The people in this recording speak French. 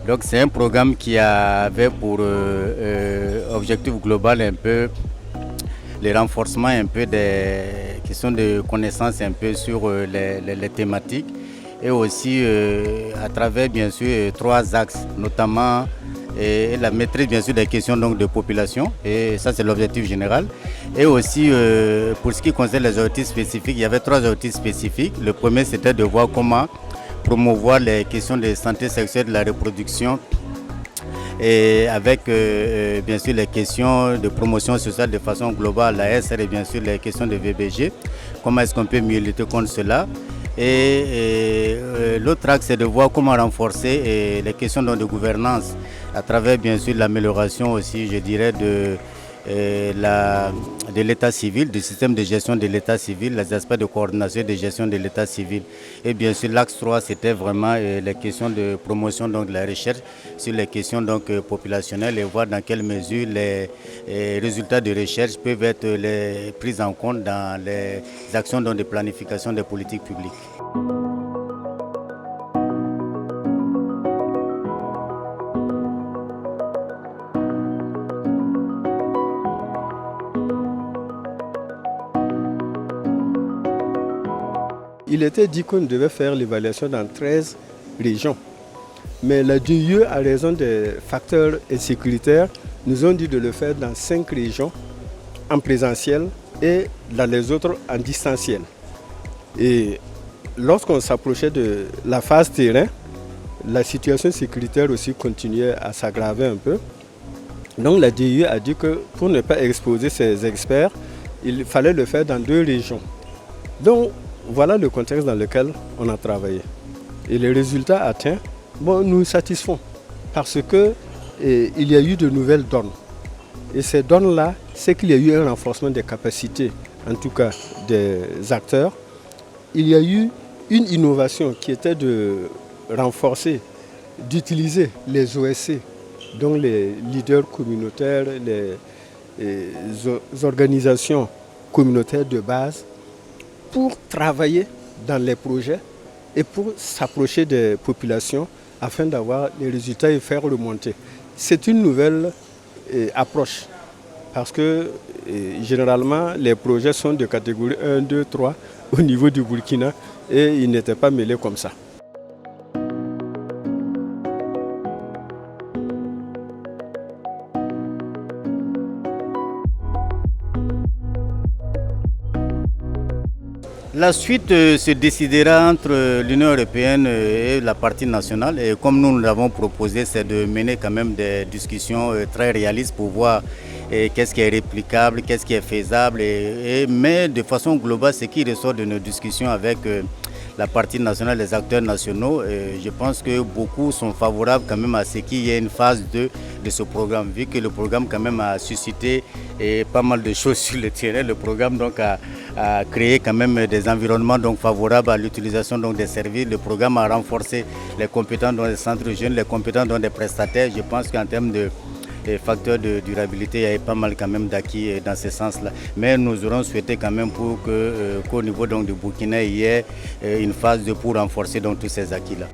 Donc c'est un programme qui avait pour objectif global un peu le renforcement un peu des questions de connaissances un peu sur les thématiques et aussi à travers bien sûr trois axes, notamment la maîtrise bien sûr des questions donc, de population, et ça c'est l'objectif général. Et aussi pour ce qui concerne les objectifs spécifiques, il y avait trois objectifs spécifiques. Le premier c'était de voir comment promouvoir les questions de santé sexuelle, de la reproduction, et avec bien sûr les questions de promotion sociale de façon globale, la SR et bien sûr les questions de VBG, comment est-ce qu'on peut mieux lutter contre cela. Et l'autre axe c'est de voir comment renforcer les questions de gouvernance à travers bien sûr l'amélioration aussi, je dirais, de l'état civil, du système de gestion de l'état civil, les aspects de coordination et de gestion de l'état civil. Et bien sûr, l'axe 3, c'était vraiment les questions de promotion donc, de la recherche sur les questions donc, populationnelles et voir dans quelle mesure les résultats de recherche peuvent être pris en compte dans les actions donc, de planification des politiques publiques. Il était dit qu'on devait faire l'évaluation dans 13 régions. Mais la DIE, à raison des facteurs sécuritaires, nous ont dit de le faire dans 5 régions en présentiel et dans les autres en distanciel. Et lorsqu'on s'approchait de la phase terrain, la situation sécuritaire aussi continuait à s'aggraver un peu. Donc la DIE a dit que pour ne pas exposer ses experts, il fallait le faire dans 2 régions. Donc voilà le contexte dans lequel on a travaillé. Et les résultats atteints nous satisfont parce qu'il y a eu de nouvelles donnes. Et ces donnes-là, c'est qu'il y a eu un renforcement des capacités, en tout cas des acteurs. Il y a eu une innovation qui était de renforcer, d'utiliser les OSC, donc les leaders communautaires, les organisations communautaires de base, pour travailler dans les projets et pour s'approcher des populations afin d'avoir les résultats et faire remonter. C'est une nouvelle approche parce que généralement les projets sont de catégorie 1, 2, 3 au niveau du Burkina et ils n'étaient pas mêlés comme ça. La suite se décidera entre l'Union européenne et la partie nationale. Et comme nous l'avons proposé, c'est de mener quand même des discussions très réalistes pour voir qu'est-ce qui est réplicable, qu'est-ce qui est faisable. Mais de façon globale, ce qui ressort de nos discussions avec la partie nationale, les acteurs nationaux, je pense que beaucoup sont favorables quand même à ce qu'il y ait une phase 2 de ce programme, vu que le programme quand même a suscité pas mal de choses sur le terrain. Le programme donc a créé quand même des environnements donc favorables à l'utilisation donc des services. Le programme a renforcé les compétences dans les centres jeunes, les compétences dans les prestataires. Je pense qu'en termes de facteurs de durabilité, il y a pas mal quand même d'acquis dans ce sens-là. Mais nous aurons souhaité quand même pour qu'au niveau donc du Burkina, il y ait une phase pour renforcer donc tous ces acquis-là.